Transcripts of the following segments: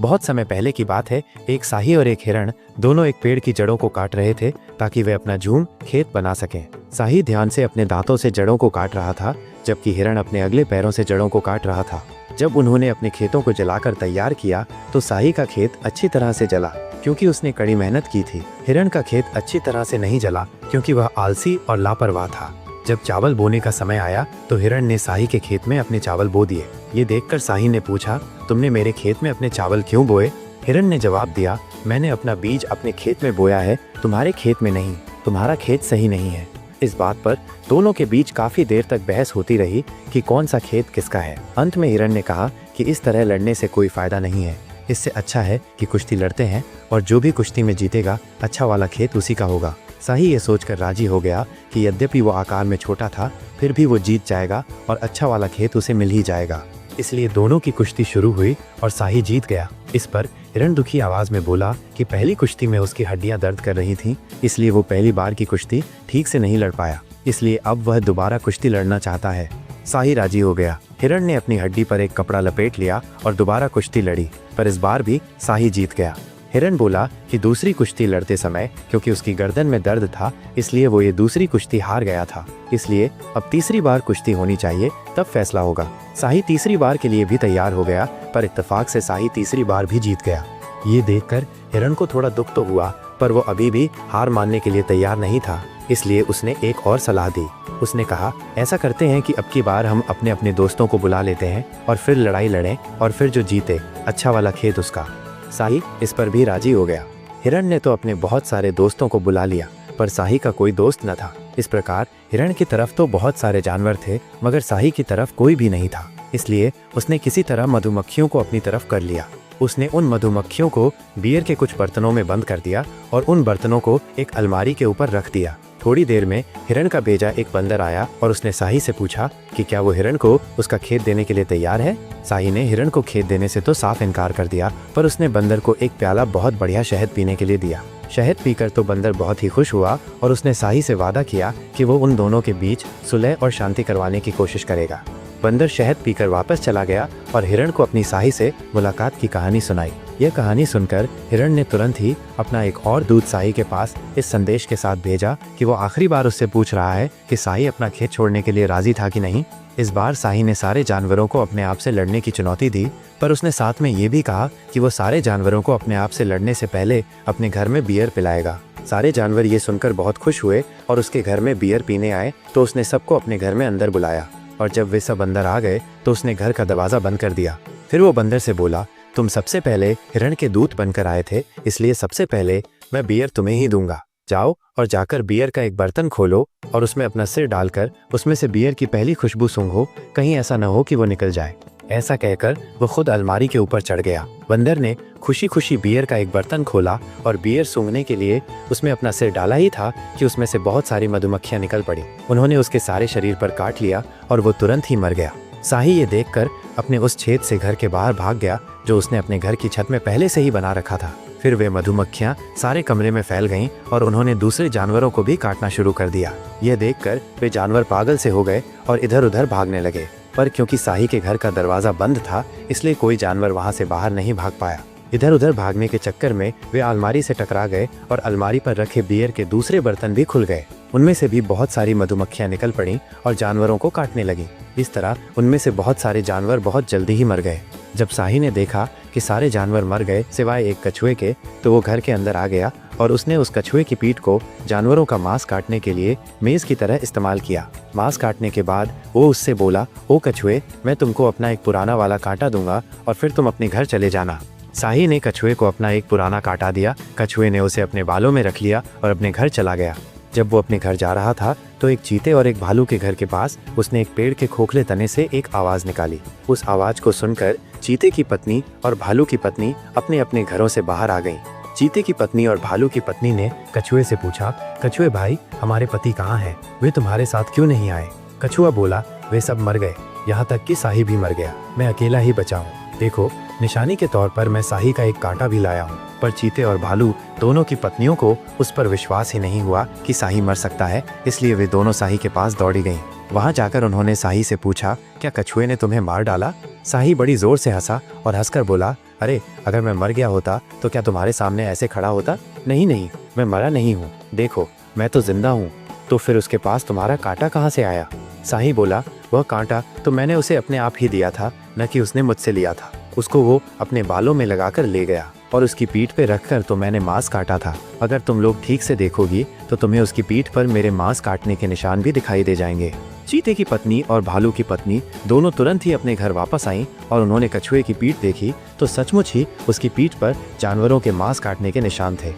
बहुत समय पहले की बात है, एक शाही और एक हिरण दोनों एक पेड़ की जड़ों को काट रहे थे ताकि वे अपना झूम खेत बना सकें। शाही ध्यान से अपने दांतों से जड़ों को काट रहा था, जबकि हिरण अपने अगले पैरों से जड़ों को काट रहा था। जब उन्होंने अपने खेतों को जलाकर तैयार किया तो शाही का खेत अच्छी तरह से जला क्योंकि उसने कड़ी मेहनत की थी। हिरण का खेत अच्छी तरह से नहीं जला क्योंकि वह आलसी और लापरवाह था। जब चावल बोने का समय आया तो हिरण ने शाही के खेत में अपने चावल बो दिए। ये देखकर शाही ने पूछा, तुमने मेरे खेत में अपने चावल क्यों बोए? हिरण ने जवाब दिया, मैंने अपना बीज अपने खेत में बोया है, तुम्हारे खेत में नहीं। तुम्हारा खेत सही नहीं है। इस बात पर दोनों के बीच काफी देर तक बहस होती रही कि कौन सा खेत किसका है। अंत में हिरण ने कहा कि इस तरह लड़ने से कोई फायदा नहीं है, इससे अच्छा है कि कुश्ती लड़ते हैं और जो भी कुश्ती में जीतेगा अच्छा वाला खेत उसी का होगा। शाही ये सोचकर राजी हो गया कि यद्यपि वो आकार में छोटा था फिर भी वो जीत जाएगा और अच्छा वाला खेत उसे मिल ही जाएगा। इसलिए दोनों की कुश्ती शुरू हुई और शाही जीत गया। इस पर हिरण दुखी आवाज में बोला कि पहली कुश्ती में उसकी हड्डियां दर्द कर रही थीं, इसलिए वो पहली बार की कुश्ती ठीक से नहीं लड़ पाया, इसलिए अब वह दोबारा कुश्ती लड़ना चाहता है। शाही राजी हो गया। हिरण ने अपनी हड्डी पर एक कपड़ा लपेट लिया और दोबारा कुश्ती लड़ी, पर इस बार भी शाही जीत गया। हिरण बोला कि दूसरी कुश्ती लड़ते समय क्योंकि उसकी गर्दन में दर्द था इसलिए वो ये दूसरी कुश्ती हार गया था, इसलिए अब तीसरी बार कुश्ती होनी चाहिए, तब फैसला होगा। शाही तीसरी बार के लिए भी तैयार हो गया, पर इत्तेफाक से शाही तीसरी बार भी जीत गया। ये देखकर हिरण को थोड़ा दुख तो हुआ, पर वो अभी भी हार मानने के लिए तैयार नहीं था, इसलिए उसने एक और सलाह दी। उसने कहा, ऐसा करते हैं कि अब की बार हम अपने अपने दोस्तों को बुला लेते हैं और फिर लड़ाई लड़ें और फिर जो जीते अच्छा वाला खेत उसका। शाही इस पर भी राजी हो गया। हिरण ने तो अपने बहुत सारे दोस्तों को बुला लिया, पर शाही का कोई दोस्त न था। इस प्रकार हिरण की तरफ तो बहुत सारे जानवर थे मगर शाही की तरफ कोई भी नहीं था, इसलिए उसने किसी तरह मधुमक्खियों को अपनी तरफ कर लिया। उसने उन मधुमक्खियों को बियर के कुछ बर्तनों में बंद कर दिया और उन बर्तनों को एक अलमारी के ऊपर रख दिया। थोड़ी देर में हिरण का भेजा एक बंदर आया और उसने शाही से पूछा कि क्या वो हिरण को उसका खेत देने के लिए तैयार है। शाही ने हिरण को खेत देने से तो साफ इनकार कर दिया, पर उसने बंदर को एक प्याला बहुत बढ़िया शहद पीने के लिए दिया। शहद पीकर तो बंदर बहुत ही खुश हुआ और उसने शाही से वादा किया कि वो उन दोनों के बीच सुलह और शांति करवाने की कोशिश करेगा। बंदर शहद पीकर वापस चला गया और हिरण को अपनी शाही से मुलाकात की कहानी सुनाई। यह कहानी सुनकर हिरण ने तुरंत ही अपना एक और दूत शाही के पास इस संदेश के साथ भेजा कि वो आखिरी बार उससे पूछ रहा है कि शाही अपना खेत छोड़ने के लिए राजी था कि नहीं। इस बार शाही ने सारे जानवरों को अपने आप से लड़ने की चुनौती दी, पर उसने साथ में ये भी कहा कि वो सारे जानवरों को अपने आप से लड़ने से पहले अपने घर में बियर पिलाएगा। सारे जानवर ये सुनकर बहुत खुश हुए और उसके घर में बियर पीने आए तो उसने सबको अपने घर में अंदर बुलाया और जब वे सब अंदर आ गए तो उसने घर का दरवाज़ा बंद कर दिया। फिर वो बंदर से बोला, तुम सबसे पहले हिरण के दूत बनकर आए थे, इसलिए सबसे पहले मैं बियर तुम्हें ही दूंगा। जाओ और जाकर बियर का एक बर्तन खोलो और उसमें अपना सिर डालकर उसमें से बियर की पहली खुशबू सूंघो, कहीं ऐसा न हो कि वो निकल जाए। ऐसा कहकर वो खुद अलमारी के ऊपर चढ़ गया। बंदर ने खुशी खुशी बियर का एक बर्तन खोला और बियर सूंघने के लिए उसमें अपना सिर डाला ही था कि उसमें से बहुत सारी मधुमक्खियां निकल पड़ी। उन्होंने उसके सारे शरीर पर काट लिया और वो तुरंत ही मर गया। शाही ये देखकर अपने उस छेद से घर के बाहर भाग गया जो उसने अपने घर की छत में पहले से ही बना रखा था। फिर वे मधुमक्खियां सारे कमरे में फैल गईं और उन्होंने दूसरे जानवरों को भी काटना शुरू कर दिया। यह देखकर वे जानवर पागल से हो गए और इधर उधर भागने लगे, पर क्योंकि शाही के घर का दरवाज़ा बंद था इसलिए कोई जानवर वहां से बाहर नहीं भाग पाया। इधर उधर भागने के चक्कर में वे अलमारी से टकरा गए और अलमारी पर रखे बियर के दूसरे बर्तन भी खुल गए। उनमें से भी बहुत सारी मधुमक्खियां निकल पड़ीं और जानवरों को काटने लगीं। इस तरह उनमें से बहुत सारे जानवर बहुत जल्दी ही मर गए। जब शाही ने देखा कि सारे जानवर मर गए सिवाय एक कछुए के, तो वो घर के अंदर आ गया और उसने उस कछुए की पीठ को जानवरों का मांस काटने के लिए मेज़ की तरह इस्तेमाल किया। मांस काटने के बाद वो उससे बोला, ओ कछुए, मैं तुमको अपना एक पुराना वाला कांटा दूंगा और फिर तुम अपने घर चले जाना। शाही ने कछुए को अपना एक पुराना कांटा दिया। कछुए ने उसे अपने बालों में रख लिया और अपने घर चला गया। जब वो अपने घर जा रहा था तो एक चीते और एक भालू के घर के पास उसने एक पेड़ के खोखले तने से एक आवाज़ निकाली। उस आवाज़ को सुनकर चीते की पत्नी और भालू की पत्नी अपने अपने घरों से बाहर आ गईं। चीते की पत्नी और भालू की पत्नी ने कछुए से पूछा, कछुए भाई, हमारे पति कहाँ हैं? वे तुम्हारे साथ क्यों नहीं आए? कछुआ बोला, वे सब मर गए, यहाँ तक कि शाही भी मर गया, मैं अकेला ही बचा हूँ। देखो, निशानी के तौर पर मैं शाही का एक कांटा भी लाया हूँ। पर चीते और भालू दोनों की पत्नियों को उस पर विश्वास ही नहीं हुआ कि शाही मर सकता है, इसलिए वे दोनों शाही के पास दौड़ी गईं। वहां जाकर उन्होंने शाही से पूछा, क्या कछुए ने तुम्हें मार डाला? शाही बड़ी जोर से हंसा और हंसकर बोला, अरे अगर मैं मर गया होता तो क्या तुम्हारे सामने ऐसे खड़ा होता? नहीं नहीं, मैं मरा नहीं हूँ, देखो मैं तो जिंदा हूँ। तो फिर उसके पास तुम्हारा कांटा कहाँ से आया? शाही बोला, वह कांटा तो मैंने उसे अपने आप ही दिया था, न कि उसने मुझसे लिया था। उसको वो अपने बालों में लगाकर ले गया और उसकी पीठ पे रखकर तो मैंने मांस काटा था। अगर तुम लोग ठीक से देखोगी तो तुम्हें उसकी पीठ पर मेरे मांस काटने के निशान भी दिखाई दे जाएंगे। चीते की पत्नी और भालू की पत्नी दोनों तुरंत ही अपने घर वापस आईं और उन्होंने कछुए की पीठ देखी तो सचमुच ही उसकी पीठ पर जानवरों के मांस काटने के निशान थे।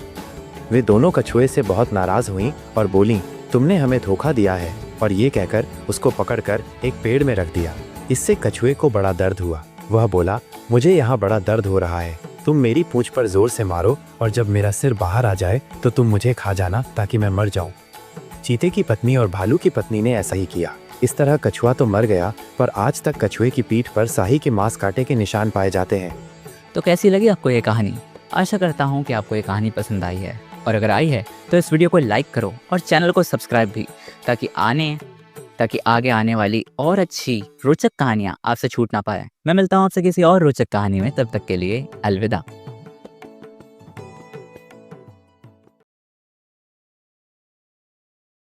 वे दोनों कछुए से बहुत नाराज हुईं और बोलीं, तुमने हमें धोखा दिया है, और ये कहकर उसको पकड़कर एक पेड़ में रख दिया। इससे कछुए को बड़ा दर्द हुआ। वह बोला, मुझे यहाँ बड़ा दर्द हो रहा है, तुम मेरी पूंछ पर जोर से मारो और जब मेरा सिर बाहर आ जाए तो तुम मुझे खा जाना ताकि मैं मर जाऊं। चीते की पत्नी और भालू की पत्नी ने ऐसा ही किया। इस तरह कछुआ तो मर गया, पर आज तक कछुए की पीठ पर शाही के मांस काटे के निशान पाए जाते हैं। तो कैसी लगी आपको ये कहानी? आशा करता हूँ कि आपको ये कहानी पसंद आई है, और अगर आई है तो इस वीडियो को लाइक करो और चैनल को सब्सक्राइब भी, ताकि आगे आने वाली और अच्छी रोचक कहानियाँ आपसे छूट ना पाए। मैं मिलता हूँ आपसे किसी और रोचक कहानी में, तब तक के लिए अलविदा।